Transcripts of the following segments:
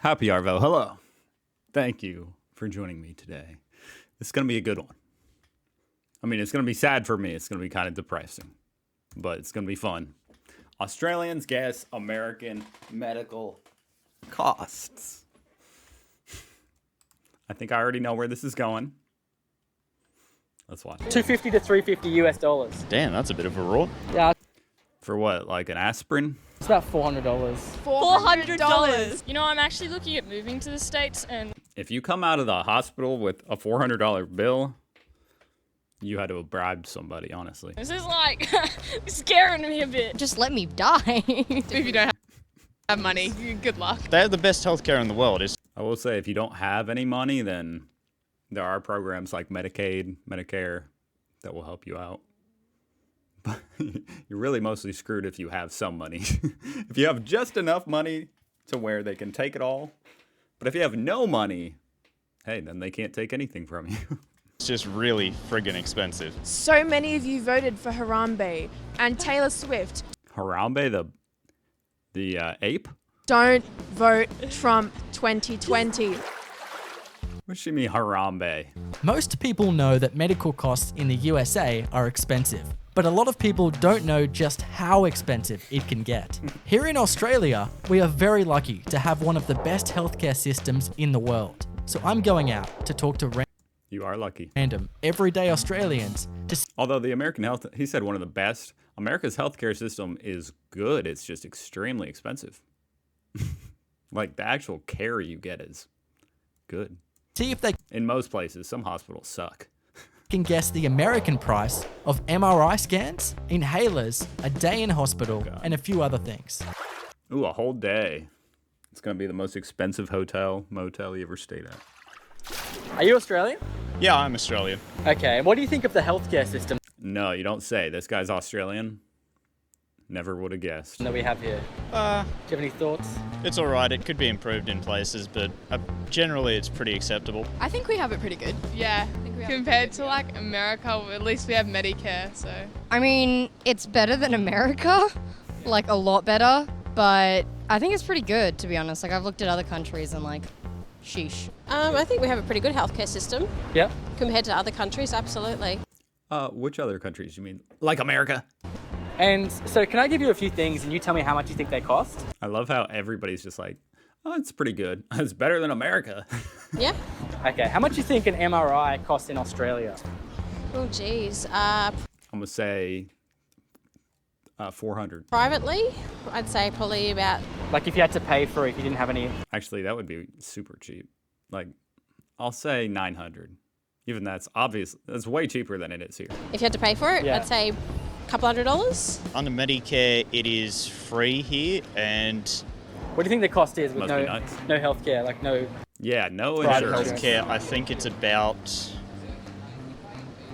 Happy Arvo, hello. Thank you for joining me today. This is going to be a good one. I mean, it's going to be sad for me. It's going to be kind of depressing, but it's going to be fun. Australians guess American medical costs. I think I already know where this is going. Let's watch. $250 to $350 US. Damn, that's a bit of a roar. Yeah, For what, like an aspirin? it's about $400. $400. You know, I'm actually looking at moving to the States, and If you come out of the hospital with a $400 bill, you had to have bribed somebody, honestly. this is like scaring me a bit. Just let me die. If you don't have money, good luck. They have the best healthcare in the world. I will say, if you don't have any money, then there are programs like Medicaid, Medicare that will help you out. But you're really mostly screwed if you have some money. If you have just enough money to where they can take it all. But if you have no money, hey, then they can't take anything from you. It's just really friggin' expensive. So many of you voted for Harambe and Taylor Swift. Harambe, the ape? Don't vote Trump 2020. What does she mean, Harambe? Most people know that medical costs in the USA are expensive, but a lot of people don't know just how expensive it can get. Here in Australia, we are very lucky to have one of the best healthcare systems in the world. So I'm going out to talk to You are lucky. random, everyday Australians to Although the American health, he said one of the best. America's healthcare system is good. It's just extremely expensive. Like the actual care you get is good. see if they In most places, some hospitals suck. can guess the American price of MRI scans, inhalers, a day in hospital, and a few other things. Ooh, a whole day. It's going to be the most expensive motel you ever stayed at. Are you Australian? Yeah, I'm Australian. Okay, what do you think of the healthcare system No, you don't say. This guy's Australian. Never would have guessed. that we have here? Do you have any thoughts? It's alright, it could be improved in places, but generally it's pretty acceptable. I think we have it pretty good. Yeah, compared to like America, at least we have Medicare, so. I mean, it's better than America, like a lot better, but I think it's pretty good, to be honest. Like, I've looked at other countries and like, sheesh. I think we have a pretty good healthcare system Yeah. compared to other countries, absolutely. Which other countries you mean? Like America? And so can I give you a few things and you tell me how much you think they cost? I love how everybody's just like, oh, it's pretty good. It's better than America. Yeah. Okay, how much do you think an MRI costs in Australia? Oh, geez. I'm going to say 400. Privately, I'd say probably about. Like if you had to pay for it, if you didn't have any... Actually, that would be super cheap. Like, I'll say 900. Even that's obvious. That's way cheaper than it is here. If you had to pay for it, Yeah. I'd say a couple $100. Under Medicare, it is free here, and What do you think the cost is with Must be nuts. no healthcare, like no... Yeah, no Private insurance. healthcare. healthcare, I think it's about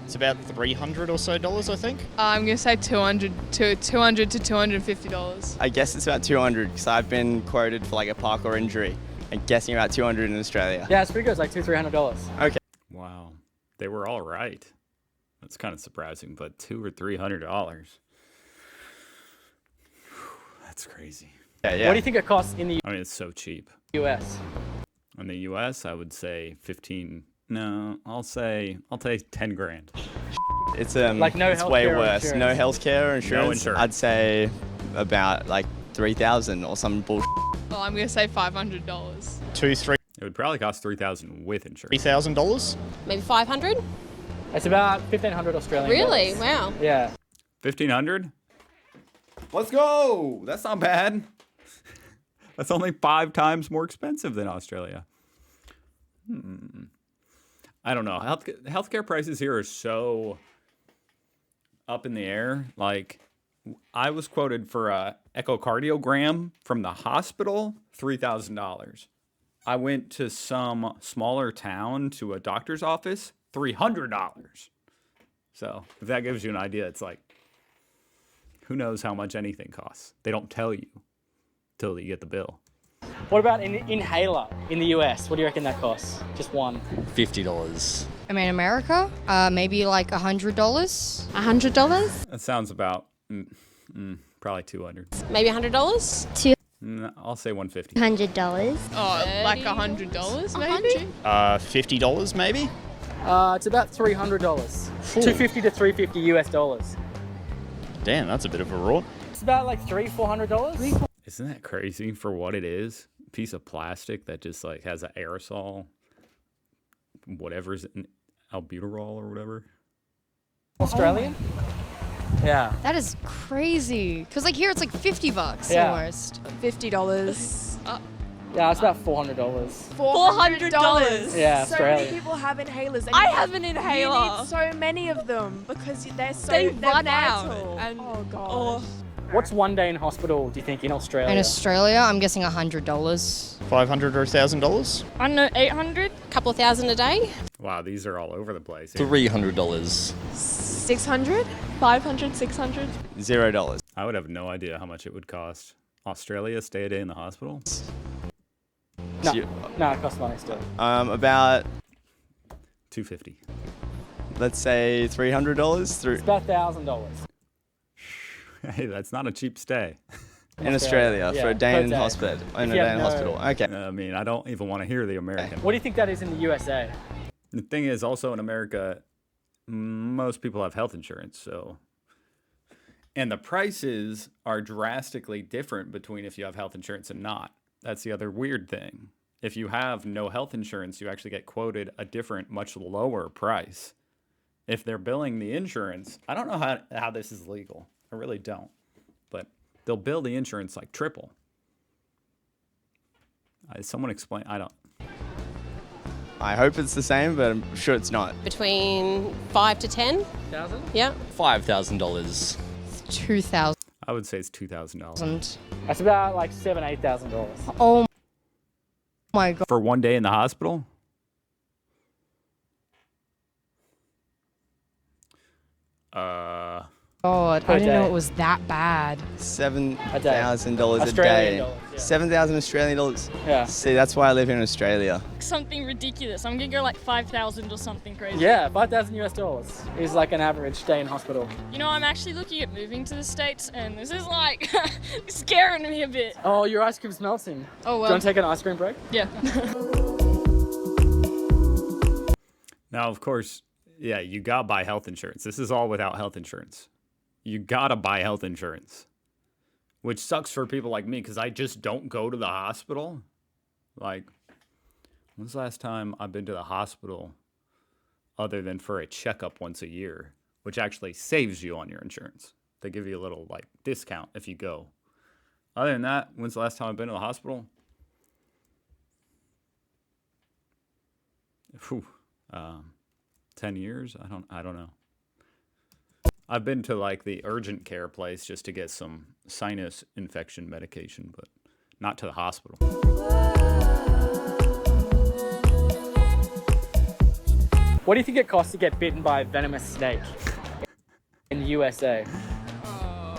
$300 or so, I think. I'm gonna say $200 to $250. I guess it's about 200 because I've been quoted for like a parkour injury and guessing about 200 in Australia. Yeah, it's pretty good. It's like $200-300. Okay. Wow. They were all right. That's kind of surprising, but $200 or $300. That's crazy. Yeah. What do you think it costs in the I mean, it's so cheap. US? In the US, I would say 15. No, I'll take 10 grand. It's Like no it's way healthcare or worse. No insurance? healthcare or insurance. No insurance. I'd say about like 3,000 or some bullshit. Oh, I'm gonna say $500. $2,000, It would probably cost $3,000 with insurance. $3,000. Maybe 500. It's about 1,500 Australian Really? dollars. Wow. Yeah. 1,500? Let's go. That's not bad. That's only 5 times more expensive than Australia. I don't know. Healthcare prices here are so up in the air. Like, I was quoted for a echocardiogram from the hospital, $3,000. I went to some smaller town to a doctor's office, $300. So if that gives you an idea, it's like, who knows how much anything costs? They don't tell you till you get the bill. What about an inhaler in the US? What do you reckon that costs? Just one. $50. I mean, America, maybe like $100. $100? That sounds about probably 200. Maybe $100? I'll say 150. $100. Oh, like $100 maybe? $50 maybe? It's about $300. $250 to $350 US dollars. Damn, that's a bit of a rort. It's about like $400. Isn't that crazy for what it is? A piece of plastic that just like has an aerosol, whatever's in albuterol or whatever. Australian? Yeah. That is crazy. Cause like here it's like $50 Yeah. almost. $50. Yeah, it's about $400. $400. Yeah, So Australia. many people have inhalers. And I you- have an inhaler. You need so many of them because they're so They they're run out. vital. And, Oh god. oh. What's one day in hospital, do you think, in Australia? In Australia, I'm guessing $100. $500 or $1,000? I don't know, 800? Couple of thousand a day. Wow, these are all over the place. Here. $300. 600? 500, 600? $0. I would have no idea how much it would cost. Australia, stay a day in the hospital? No, no, it costs money still. About, $250. let's say $300 It's about $1,000. Hey, that's not a cheap stay. in Australia Yeah, for a day per in day. hospital. In If a you day have in no- hospital. Okay. I mean, I don't even want to hear the American. What do you think that is in the USA? The thing is, also in America, most people have health insurance, so. And the prices are drastically different between if you have health insurance and not. That's the other weird thing. If you have no health insurance, you actually get quoted a different, much lower price. If they're billing the insurance, I don't know how this is legal. I really don't. But they'll bill the insurance like triple. Someone explain. I don't. I hope it's the same, but I'm sure it's not. Between 5 to 10. $1,000? Yeah. $5,000. $2,000. I would say it's $2,000 That's about like $7,000, $8,000. Oh my god. for one day in the hospital. God, Per I didn't know day. it was that bad. $7,000 a Australian day. dollars, yeah. 7,000 Australian dollars. Yeah. See, that's why I live in Australia. Something ridiculous. I'm gonna go like 5,000 or something crazy. Yeah, $5,000 US dollars is like an average day in hospital. You know, I'm actually looking at moving to the States, and this is like scaring me a bit. Oh, your ice cream's melting. Oh, Do you well. want to take an ice cream break? Yeah. Now, of course, yeah, you gotta buy health insurance. This is all without health insurance. You gotta buy health insurance, which sucks for people like me because I just don't go to the hospital. Like, when's the last time I've been to the hospital other than for a checkup once a year, which actually saves you on your insurance? They give you a little like discount if you go. Other than that, when's the last time I've been to the hospital? Whew. 10 years? I don't know. I've been to like the urgent care place just to get some sinus infection medication, but not to the hospital. What do you think it costs to get bitten by a venomous snake in the USA? Oh,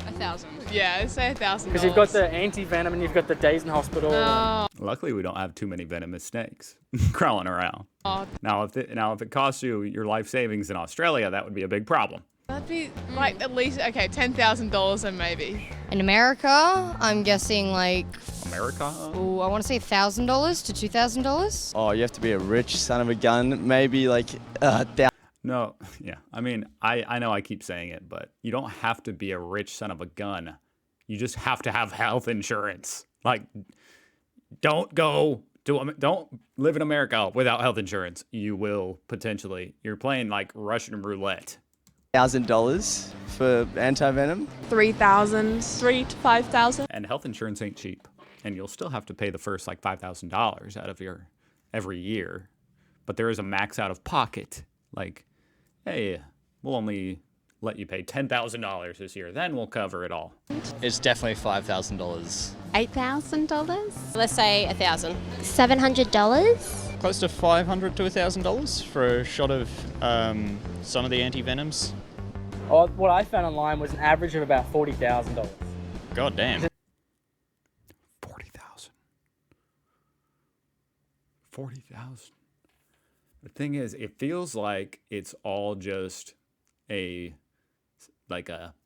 1,000. Yeah, I'd say $1,000. Because you've got the anti-venom and you've got the days in hospital. Oh, Luckily, we don't have too many venomous snakes crawling around. oh, Now, if it costs you your life savings in Australia, that would be a big problem. that'd be like at least, okay, $10,000 then maybe. In America, I'm guessing like, America? ooh, I want to say $1,000 to $2,000. Oh, you have to be a rich son of a gun. Maybe like No, yeah. I mean, I know I keep saying it, but you don't have to be a rich son of a gun. You just have to have health insurance. Like, don't live in America without health insurance. You will potentially. You're playing like Russian roulette. $1,000 for anti-venom. 3,000. 3 to 5,000. And health insurance ain't cheap. And you'll still have to pay the first like $5,000 out of your every year. But there is a max out of pocket. Like, hey, we'll only let you pay $10,000 this year. Then we'll cover it all. It's definitely $5,000. $8,000. Let's say 1,000. $700? Close to $500 to $1,000 for a shot of some of the anti-venoms. Oh, what I found online was an average of about $40,000. God damn. 40,000. 40,000. The thing is, it feels like it's all just a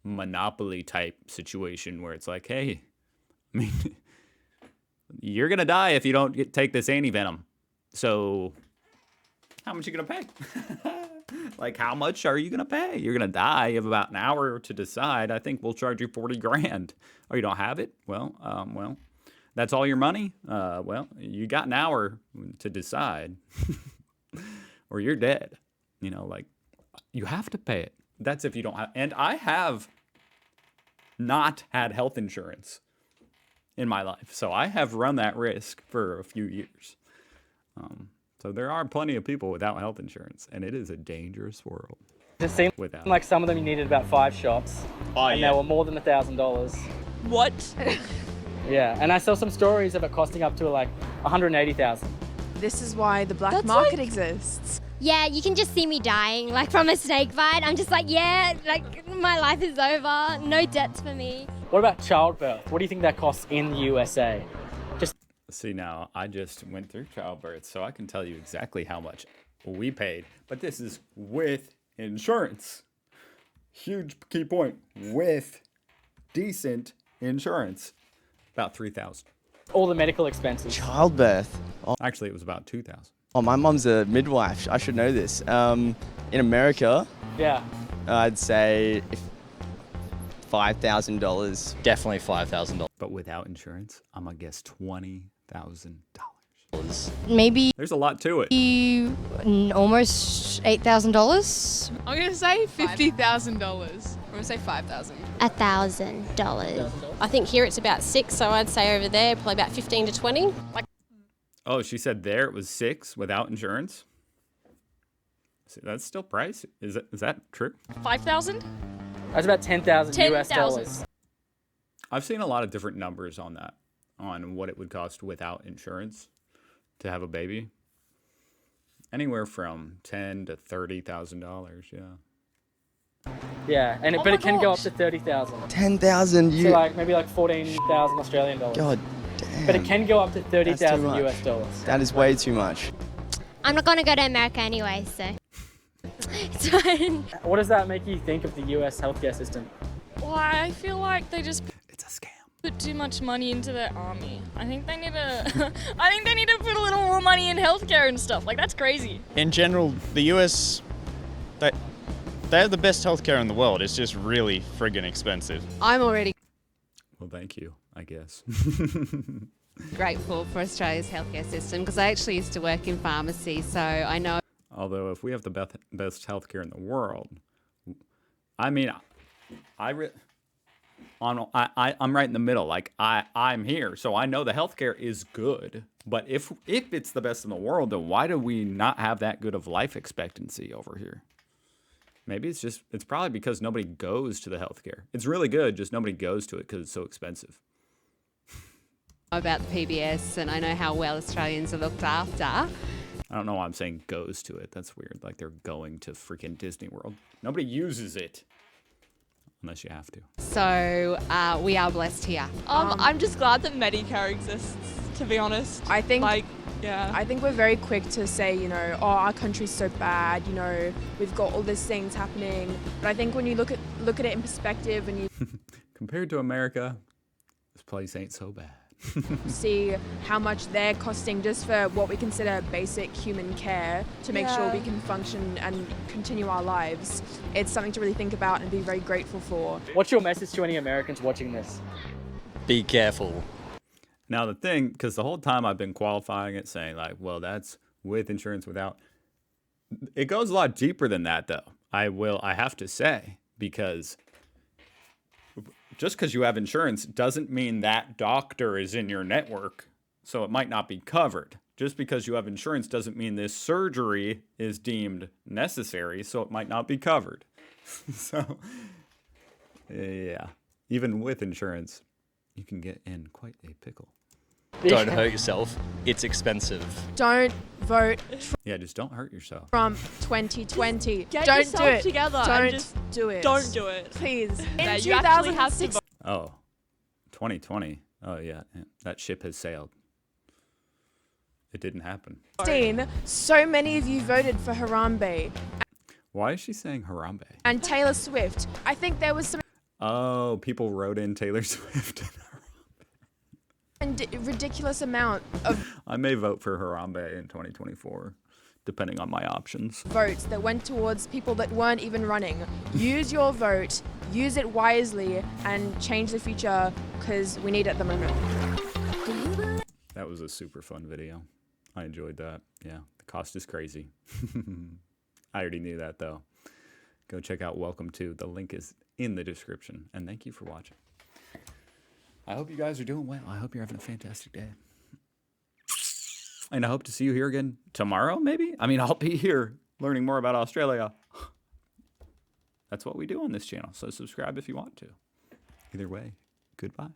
monopoly type situation where it's like, hey, I mean, you're going to die if you don't take this antivenom. So how much are you going to pay? Like, how much are you going to pay? You're going to die. You have about an hour to decide. I think we'll charge you 40 grand. Oh, you don't have it? Well, that's all your money? Well, you got an hour to decide or you're dead. You know, like, you have to pay it. That's if you don't have, and I have not had health insurance in my life. So I have run that risk for a few years. So there are plenty of people without health insurance, and it is a dangerous world. It seemed without. like some of them you needed about 5 shots, and they were more than $1,000. What? Yeah, and I saw some stories of it costing up to like 180,000. This is why the black market exists. Yeah, you can just see me dying, like from a snake bite. I'm just like, yeah, like my life is over. No debts for me. What about childbirth? What do you think that costs in the USA? See, now, I just went through childbirth, so I can tell you exactly how much we paid. But this is with insurance. Huge key point. With decent insurance. About $3,000. All the medical expenses. Childbirth. Oh. Actually, it was about $2,000. Oh, my mom's a midwife. I should know this. In America, yeah, I'd say $5,000. Definitely $5,000. But without insurance, I'm going to guess $20,000. Maybe There's a lot to it. almost $8,000. I'm gonna say $50,000. I'm gonna say $5,000. $1,000. I think here it's about 6, so I'd say over there probably about 15 to 20. Oh, she said there it was 6 without insurance? See, that's still pricey. Is that true? 5,000? that's about 10,000 US dollars. I've seen a lot of different numbers on that, on what it would cost without insurance to have a baby. Anywhere from $10,000 to $30,000, yeah. Yeah, and but it can go up to 30,000. 10,000 So like maybe like 14,000 Australian dollars. God damn. But it can go up to 30,000 much. US dollars. That is way too much. I'm not going to go to America anyway, so it's fine. What does that make you think of the US healthcare system? Well, I feel like they just It's a scam. put too much money into their army. I think they need to I think they need to put a little more money in healthcare and stuff. Like, that's crazy. In general, the US, they have the best healthcare in the world. It's just really friggin' expensive. I'm already Well, thank you, I guess. grateful for Australia's healthcare system because I actually used to work in pharmacy, so I know. Although if we have the best healthcare in the world, I mean, I'm right in the middle. Like I'm here, so I know the healthcare is good. But if it's the best in the world, then why do we not have that good of life expectancy over here? Maybe it's probably because nobody goes to the healthcare. It's really good, just nobody goes to it because it's so expensive. About the PBS, and I know how well Australians are looked after. I don't know why I'm saying goes to it. That's weird. Like they're going to freaking Disney World. Nobody uses it. Unless you have to. So we are blessed here. I'm just glad that Medicare exists, to be honest. I think yeah. I think we're very quick to say, oh, our country's so bad, we've got all these things happening. But I think when you look at it in perspective and you Compared to America, this place ain't so bad. see how much they're costing just for what we consider basic human care to make sure we can function and continue our lives, it's something to really think about and be very grateful for. What's your message to any Americans watching this? Be careful. Now the thing, because the whole time I've been qualifying it, saying like, well, that's with insurance, without. It goes a lot deeper than that, though. I have to say, because just because you have insurance doesn't mean that doctor is in your network, so it might not be covered. Just because you have insurance doesn't mean this surgery is deemed necessary, so it might not be covered. So, yeah, even with insurance, you can get in quite a pickle. Don't hurt yourself. It's expensive. Don't vote Yeah, just don't hurt yourself. Trump 2020. Get don't yourself do it. together Don't and just do it. Don't do it. Please. Yeah, In you actually have to 2016, Oh, 2020. Oh, yeah, that ship has sailed. It didn't happen. so many of you voted for Harambe Why is she saying Harambe? and Taylor Swift. I think there was some Oh, people wrote in Taylor Swift. And ridiculous amount of I may vote for Harambe in 2024, depending on my options. votes that went towards people that weren't even running. Use your vote, use it wisely, and change the future because we need it at the moment. That was a super fun video. I enjoyed that. Yeah, the cost is crazy. I already knew that though. Go check out Welcome To. The link is in the description. And thank you for watching. I hope you guys are doing well. I hope you're having a fantastic day. And I hope to see you here again tomorrow, maybe? I mean, I'll be here learning more about Australia. That's what we do on this channel. So subscribe if you want to. Either way, goodbye.